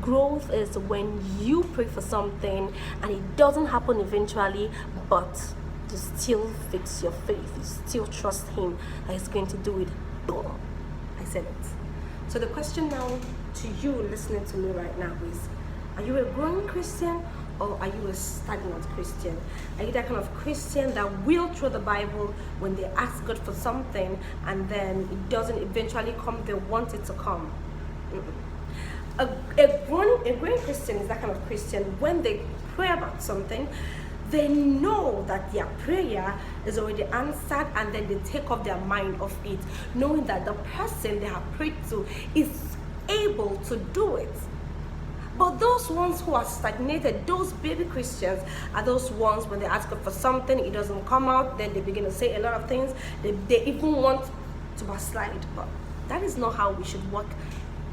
Growth is when you pray for something and it doesn't happen eventually, but you still fix your faith. You still trust Him that He's going to do it. Boom. I said it. So the question now to you listening to me right now is, are you a growing Christian or are you a stagnant Christian? Are you that kind of Christian that will throw the Bible when they ask God for something and then it doesn't eventually come, they want it to come? A growing Christian is that kind of Christian when they pray about something, they know that their prayer is already answered, and then they take off their mind of it, knowing that the person they have prayed to is able to do it. But those ones who are stagnated, those baby Christians, are those ones when they ask God for something, it doesn't come out, then they begin to say a lot of things. They even want to backslide. But that is not how we should work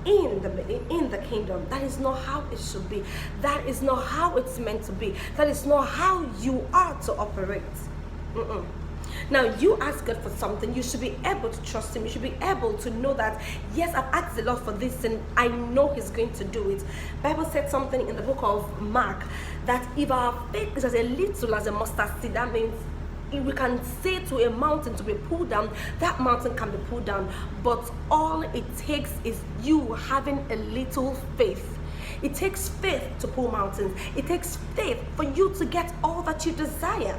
in the kingdom. That is not how it should be. That is not how it's meant to be. That is not how you are to operate. Now, you ask God for something, you should be able to trust Him. You should be able to know that, yes, I've asked the Lord for this and I know He's going to do it. Bible said something in the book of Mark that if our faith is as a little as a mustard seed, that means if we can say to a mountain to be pulled down, that mountain can be pulled down. But all it takes is you having a little faith. It takes faith to pull mountains. It takes faith for you to get all that you desire.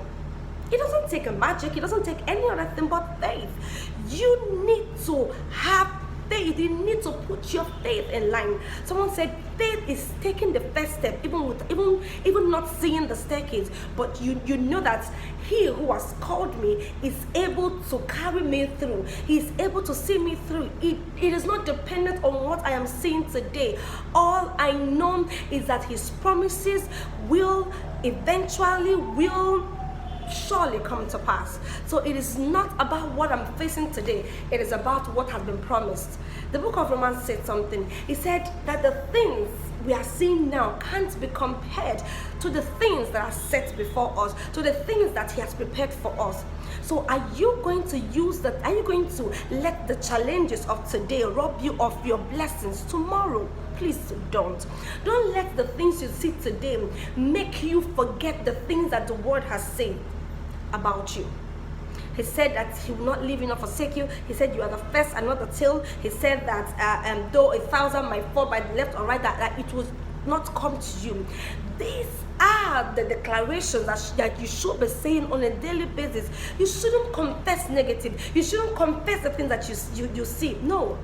It doesn't take a magic. It doesn't take any other thing but faith. You need to have faith. You need to put your faith in line. Someone said faith is taking the first step, even not seeing the staircase, but you know that He who has called me is able to carry me through. He is able to see me through. It is not dependent on what I am seeing today. All I know is that His promises will surely come to pass. So it is not about what I'm facing today. It is about what has been promised. The book of Romans said something. It said that the things we are seeing now can't be compared to the things that are set before us, to the things that He has prepared for us. So are you going to let the challenges of today rob you of your blessings tomorrow? Please don't. Don't let the things you see today make you forget the things that the word has said about you. He said that He will not leave you nor forsake you. He said you are the first and not the tail. He said that though 1,000 might fall by the left or right, that it will not come to you. These are the declarations that you should be saying on a daily basis. You shouldn't confess negative. You shouldn't confess the things that you see. No.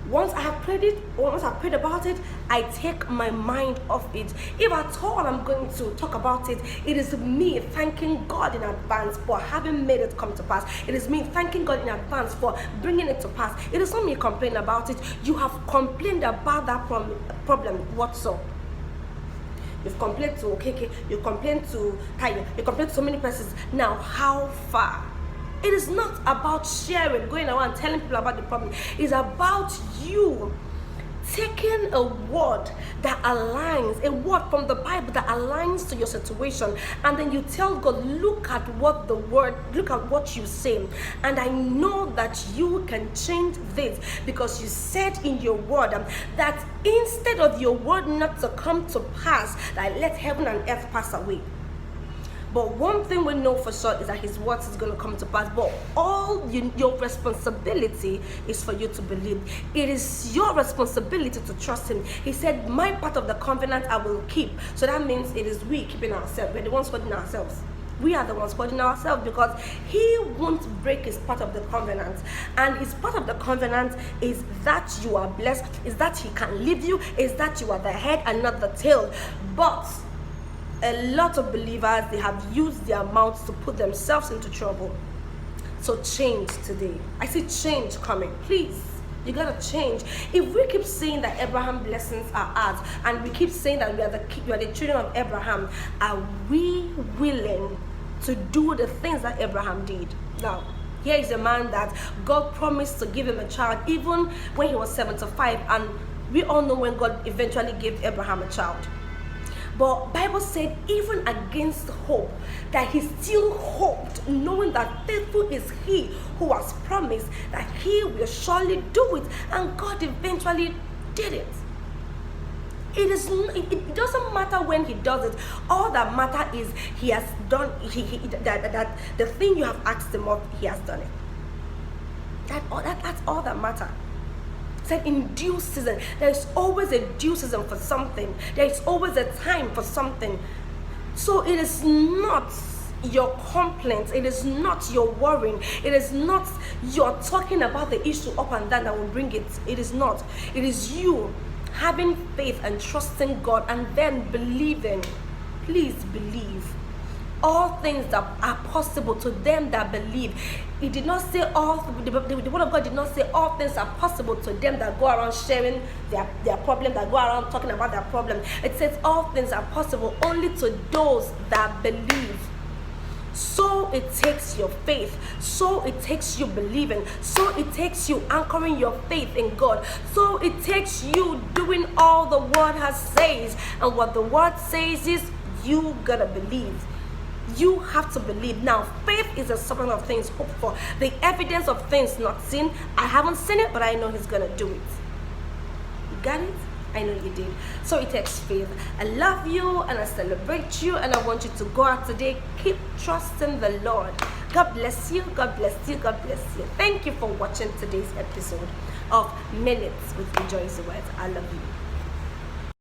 Once I have prayed it, or once I've prayed about it, I take my mind off it. If at all I'm going to talk about it, it is me thanking God in advance for having made it come to pass. It is me thanking God in advance for bringing it to pass. It is not me complaining about it. You have complained about that problem. What so? You've complained to Okeke, you complained to Tayo, you complained to so many persons. Now, how far? It is not about sharing, going around telling people about the problem. It's about you taking a word that aligns, a word from the Bible that aligns to your situation, and then you tell God, look at what you say, and I know that you can change this, because you said in your word that instead of your word not to come to pass, that let heaven and earth pass away. But one thing we know for sure is that His word is going to come to pass. But your responsibility is for you to believe. It is your responsibility to trust Him. He said, my part of the covenant I will keep. So that means it is we keeping ourselves. We're the ones holding ourselves. We are the ones holding ourselves, because He won't break His part of the covenant. And His part of the covenant is that you are blessed, is that He can lead you, is that you are the head and not the tail. But a lot of believers, they have used their mouths to put themselves into trouble. So change today. I see change coming. Please, you gotta change. If we keep saying that Abraham's blessings are ours, and we keep saying that we are the children of Abraham, are we willing to do the things that Abraham did? Now, here is a man that God promised to give him a child even when he was 75, and we all know when God eventually gave Abraham a child. But Bible said even against hope, that he still hoped, knowing that faithful is He who has promised that He will surely do it. And God eventually did it. It doesn't matter when he does it. All that matter is he has done that the thing you have asked him of, he has done it. That's all that matter. Said in due season. There is always a due season for something. There is always a time for something. So it is not your complaints, it is not your worrying, it is not your talking about the issue up and down that will bring it. It is not. It is you having faith and trusting God and then believing. Please believe. All things that are possible to them that believe. It did not say all. The word of God did not say all things are possible to them that go around sharing their problem, that go around talking about their problem. It says all things are possible only to those that believe. So it takes your faith. So it takes you believing. So it takes you anchoring your faith in God. So it takes you doing all the word has says. And what the word says is you gotta believe. You have to believe. Now, faith is the substance of things hoped for, the evidence of things not seen. I haven't seen it, but I know he's gonna do it. You got it? I know you did. So it takes faith. I love you and I celebrate you, and I want you to go out today. Keep trusting the Lord. God bless you. God bless you. God bless you. Thank you for watching today's episode of Minutes with Rejoice the Word. I love you.